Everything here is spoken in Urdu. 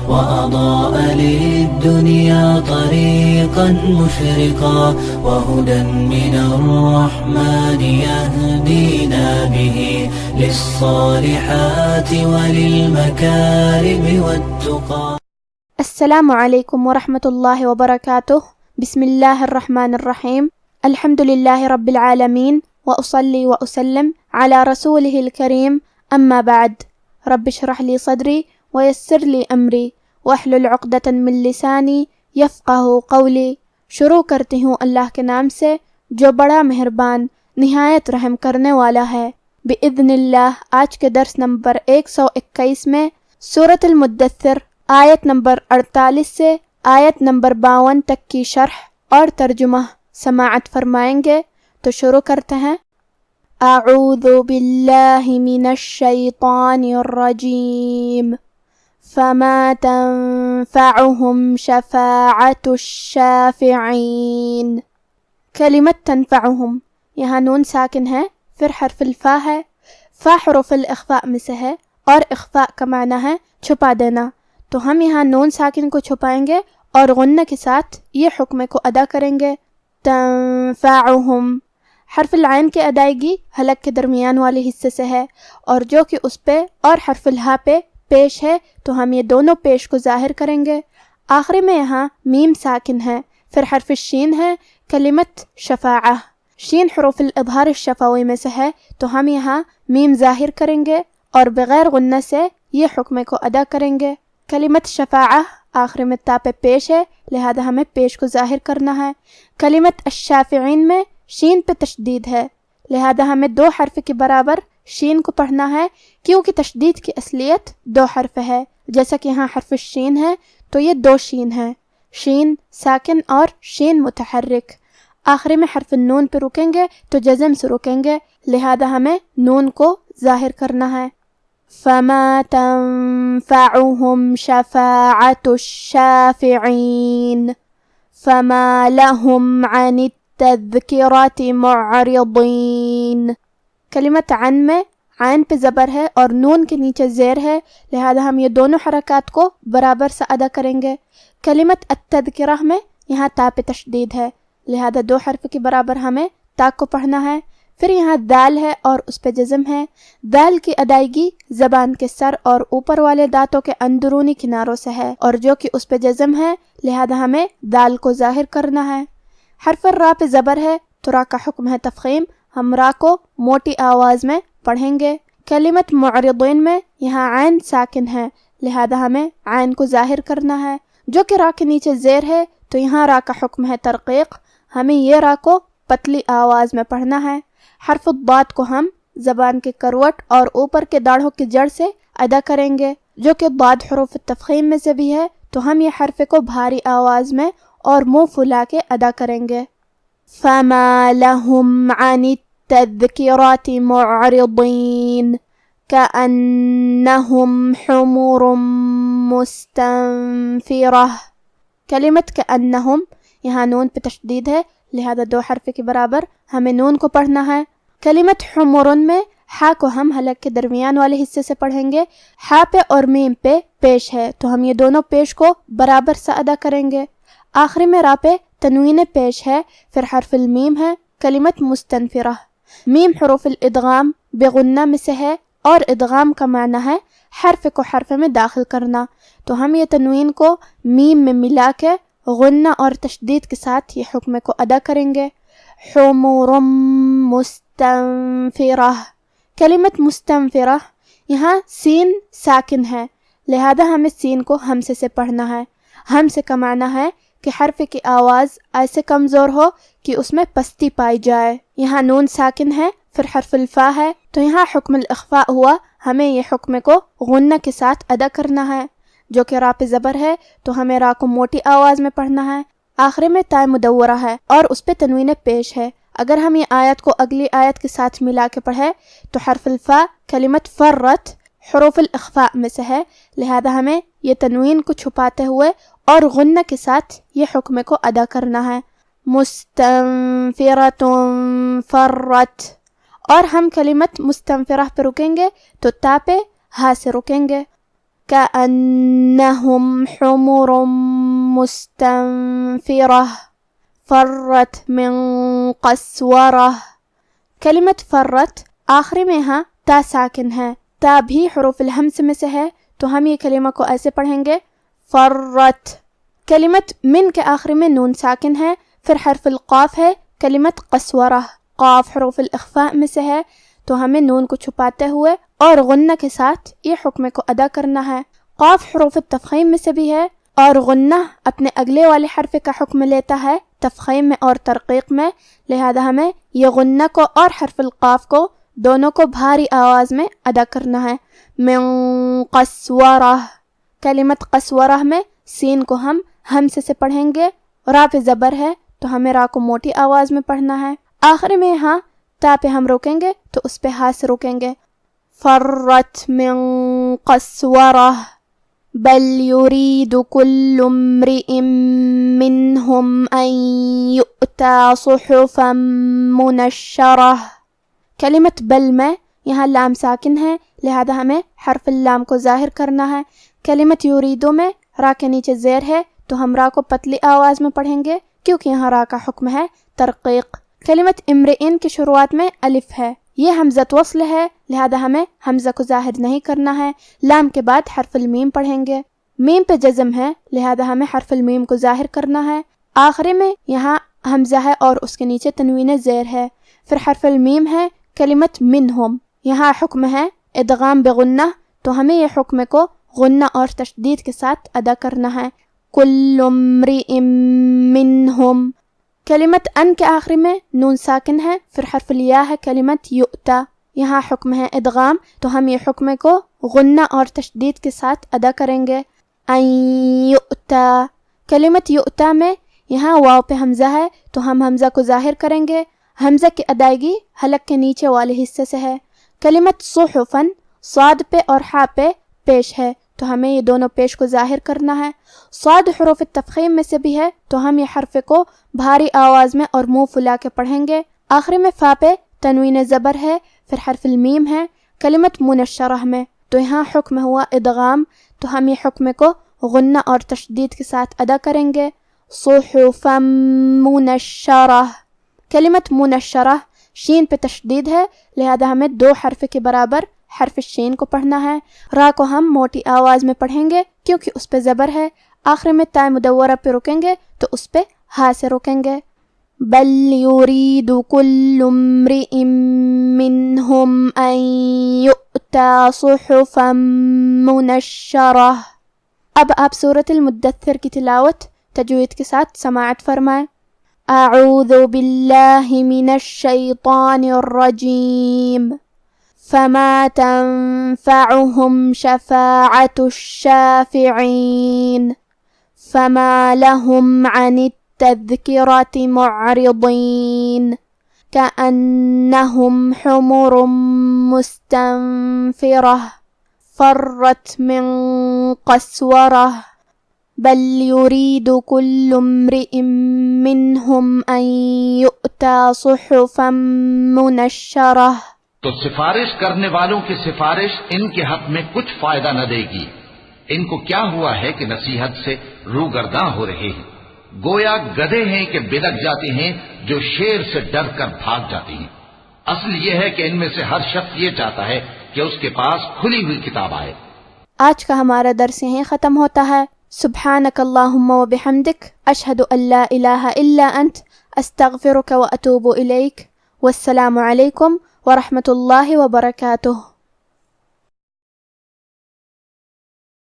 وأضاء للدنيا طريقا مشرقا وهدى من الرحمن يهدينا به للصالحات وللمكارم والتقى. السلام علیکم ورحمۃ اللہ وبرکاتہ. بسم اللہ الرحمن الرحیم. الحمد للہ رب العالمین وأصلی وأسلم على رسوله الکریم. اما بعد. رب اشرح لی صدری ویسر لی امری واحلل عقدۃ من لسانی یفقہوا قولی. شروع کرتی ہوں اللہ کے نام سے جو بڑا مہربان نہایت رحم کرنے والا ہے. بإذن اللہ آج کے درس نمبر 121 میں سورۃ المدثر آیت نمبر 48 سے آیت نمبر 52 تک کی شرح اور ترجمہ سماعت فرمائیں گے. تو شروع کرتے ہیں. اعوذ باللہ من الشیطان الرجیم. فما تنفعهم شفاعة الشافعین. کلمت تنفعهم یہاں نون ساکن ہے، پھر حرف الفا ہے. فا حروف الاخفاء میں سے ہے اور اخفاء کا معنی ہے چھپا دینا، تو ہم یہاں نون ساکن کو چھپائیں گے اور غنہ کے ساتھ یہ حکم کو ادا کریں گے. تنفعهم حرف العین کی ادائیگی حلق کے درمیان والے حصے سے ہے، اور جو کہ اس پہ اور حرف الہا پہ پیش ہے تو ہم یہ دونوں پیش کو ظاہر کریں گے. آخری میں یہاں میم ساکن ہے، پھر حرف الشین ہے. کلمت شفاعہ شین حروف الاظہار الشفوی میں سے ہے، تو ہم یہاں میم ظاہر کریں گے اور بغیر غنہ سے یہ حکم کو ادا کریں گے. کلمت شفاعہ آخر میں تا پہ پیش ہے، لہذا ہمیں پیش کو ظاہر کرنا ہے. کلمت الشافعین میں شین پہ تشدید ہے، لہذا ہمیں 2 حرف کے برابر شین کو پڑھنا ہے، کیونکہ تشدید کی اصلیت 2 حرف ہے. جیسا کہ یہاں حرف الشین ہے تو یہ 2 شین ہے، شین ساکن اور شین متحرک. آخری میں حرف النون پہ رکیں گے تو جزم سے رکیں گے، لہذا ہمیں نون کو ظاہر کرنا ہے. فما تنفعهم شفاعة الشافعین فما لهم عن التذکرة معرضین. کلمت عن میں عین پہ زبر ہے اور نون کے نیچے زیر ہے، لہذا ہم یہ دونوں حرکات کو برابر سے ادا کریں گے. کلمت التذکرہ میں یہاں تا پہ تشدید ہے، لہذا 2 حرف کے برابر ہمیں تا کو پڑھنا ہے. پھر یہاں دال ہے اور اس پہ جزم ہے. دال کی ادائیگی زبان کے سر اور اوپر والے دانتوں کے اندرونی کناروں سے ہے، اور جو کہ اس پہ جزم ہے لہذا ہمیں دال کو ظاہر کرنا ہے. حرف الراء پہ زبر ہے تو را کا حکم ہے تفخیم، ہم را کو موٹی آواز میں پڑھیں گے. کلمت معرضین میں یہاں عین ساکن ہے، لہذا ہمیں عین کو ظاہر کرنا ہے. جو کہ را کے نیچے زیر ہے تو یہاں را کا حکم ہے ترقیق، ہمیں یہ را کو پتلی آواز میں پڑھنا ہے. حرف الضاد کو ہم زبان کے کروٹ اور اوپر کے داڑھوں کی جڑ سے ادا کریں گے، جو کہ ضاد حروف تفخیم میں سے بھی ہے، تو ہم یہ حرف کو بھاری آواز میں اور منہ پھلا کے ادا کریں گے. فما لهم عن التذکرة معرضین كأنهم حمر مستنفرة. کلمت كأنهم یہاں نون پہ تشدید ہے، لہذا 2 حرف کے برابر ہمیں نون کو پڑھنا ہے. کلمت حمرن میں ہا کو ہم حلق کے درمیان والے حصے سے پڑھیں گے. ہا پہ اور میم پہ پیش ہے، تو ہم یہ دونوں پیش کو برابر سے ادا کریں گے. آخری میں را پہ تنوین پیش ہے، پھر حرف المیم ہے. کلمت مستنفرہ میم حروف الادغام بغنہ میں سے ہے، اور ادغام کا معنی ہے حرف کو حرف میں داخل کرنا، تو ہم یہ تنوین کو میم میں ملا کے غنہ اور تشدید کے ساتھ یہ حکم کو ادا کریں گے. حمر مستنفرہ. کلمت مستنفرہ یہاں سین ساکن ہے، لہذا ہمیں سین کو ہمزے سے پڑھنا ہے. ہمزے کا معنی ہے کہ حرف کی آواز ایسے کمزور ہو کہ اس میں پستی پائی جائے. یہاں نون ساکن ہے، پھر حرف الفا ہے، تو یہاں حکم الاخفاء ہوا، ہمیں یہ حکم کو غنہ کے ساتھ ادا کرنا ہے. جو کہ را پہ زبر ہے تو ہمیں را کو موٹی آواز میں پڑھنا ہے. آخری میں تا مدورہ ہے اور اس پہ تنوین پیش ہے. اگر ہم یہ آیت کو اگلی آیت کے ساتھ ملا کے پڑھے تو حرف الفا کلمت فرت حروف الاخفاء میں سے ہے، لہذا ہمیں یہ تنوین کو چھپاتے ہوئے اور غنہ کے ساتھ یہ حکم کو ادا کرنا ہے. مستنفرۃ فرت. اور ہم کلمت مستنفرہ پہ رکیں گے تو تا پہ ہا سے رکیں گے. كأنهم حمر مستنفرة فرت من قسورة. کلمت فرت آخری میں یہاں تا ساکن ہے، تا بھی حروف الہمز میں سے ہے، تو ہم یہ کلمہ کو ایسے پڑھیں گے فرت. کلمت من کے آخری میں نون ساکن ہے، پھر حرف القاف ہے. کلمت قسورہ، قاف حروف الاخفاء میں سے ہے، تو ہمیں نون کو چھپاتے ہوئے اور غنہ کے ساتھ یہ حکم کو ادا کرنا ہے. قاف حروف التفخیم میں سے بھی ہے، اور غنہ اپنے اگلے والے حرف کا حکم لیتا ہے تفخیم میں اور ترقیق میں، لہذا ہمیں یہ غنہ کو اور حرف القاف کو دونوں کو بھاری آواز میں ادا کرنا ہے. من قسورہ. کلمت قسورہ میں سین کو ہم ہمزے سے پڑھیں گے، را پہ زبر ہے تو ہمیں را کو موٹی آواز میں پڑھنا ہے. آخر میں یہاں تا پہ ہم روکیں گے تو اس پہ ہاتھ سے روکیں گے. فرت من قسورہ بل يريد كل امرئ منهم أن يؤتى صحفا منشرة. کلمت بل میں یہاں لام ساکن ہے، لہذا ہمیں حرف اللام کو ظاہر کرنا ہے. کلمت یریدو میں را کے نیچے زیر ہے تو ہم را کو پتلی آواز میں پڑھیں گے کیونکہ یہاں را کا حکم ہے ترقیق. کلمت امرئن کی شروعات میں الف ہے، یہ حمزۃ وصل ہے، لہذا ہمیں حمزہ کو ظاہر نہیں کرنا ہے. لام کے بعد حرف المیم پڑھیں گے. میم پہ جزم ہے، لہذا ہمیں حرف المیم کو ظاہر کرنا ہے. آخری میں یہاں حمزہ ہے اور اس کے نیچے تنوین زیر ہے، پھر حرف المیم ہے. کلمت منہم یہاں حکم ہے ادغام بغنہ، تو ہمیں یہ حکم کو غنہ اور تشدید کے ساتھ ادا کرنا ہے. کل امرئ منہم. کلمت ان کے آخری میں نون ساکن ہے، پھر حرف الیا ہے. کلمت یؤتا یہاں حکم ہے ادغام، تو ہم یہ حکم کو غنہ اور تشدید کے ساتھ ادا کریں گے. ان یؤتا. کلمت یؤتا میں یہاں واو پہ حمزہ ہے تو ہم حمزہ کو ظاہر کریں گے. حمزہ کی ادائیگی حلق کے نیچے والے حصے سے ہے. کلمت صحفن صاد پہ اور ہا پہ پیش ہے، تو ہمیں یہ دونوں پیش کو ظاہر کرنا ہے. صاد حروف التفخیم میں سے بھی ہے، تو ہم یہ حرف کو بھاری آواز میں اور منہ پھلا کے پڑھیں گے. آخری میں فا پہ تنوین زبر ہے، پھر حرف المیم ہے. کلمت منشرہ میں تو یہاں حکم ہوا ادغام، تو ہم یہ حکم کو غنہ اور تشدید کے ساتھ ادا کریں گے. صحفا منشرہ. کلمت منشرہ شین پہ تشدید ہے، لہذا ہمیں دو حرف کے برابر حرف شین کو پڑھنا ہے. را کو ہم موٹی آواز میں پڑھیں گے کیونکہ اس پہ زبر ہے. آخر میں تا مدورہ پہ روکیں گے تو اس پہ ہا سے روکیں گے. بل يريد كل امرئ منهم أن يؤتى صحفا منشرة. اب آپ سورۃ المدثر کی تلاوت تجوید کے ساتھ سماعت فرمائیں. اعوذ باللہ من الشیطان الرجیم فما تنفعهم شفاعة الشافعین فما لهم عن التذکرة معرضین كأنهم حمر مستنفرة فرت من قسورة بل يريد كل امرئ منهم أن يؤتى صحفا منشرة. تو سفارش کرنے والوں کی سفارش ان کے حق میں کچھ فائدہ نہ دے گی. ان کو کیا ہوا ہے کہ نصیحت سے روگرداں ہو رہے ہیں، گویا گدھے ہیں کہ بلک جاتے ہیں جو شیر سے ڈر کر بھاگ جاتے ہیں. اصل یہ ہے کہ ان میں سے ہر شخص یہ چاہتا ہے کہ اس کے پاس کھلی ہوئی کتاب آئے. آج کا ہمارا درس یہیں ختم ہوتا ہے. سبحانک اللہم و بحمدک اشہد ان لا الہ الا انت استغفرک و اتوب الیک. والسلام علیکم ورحمۃ اللہ وبرکاتہ.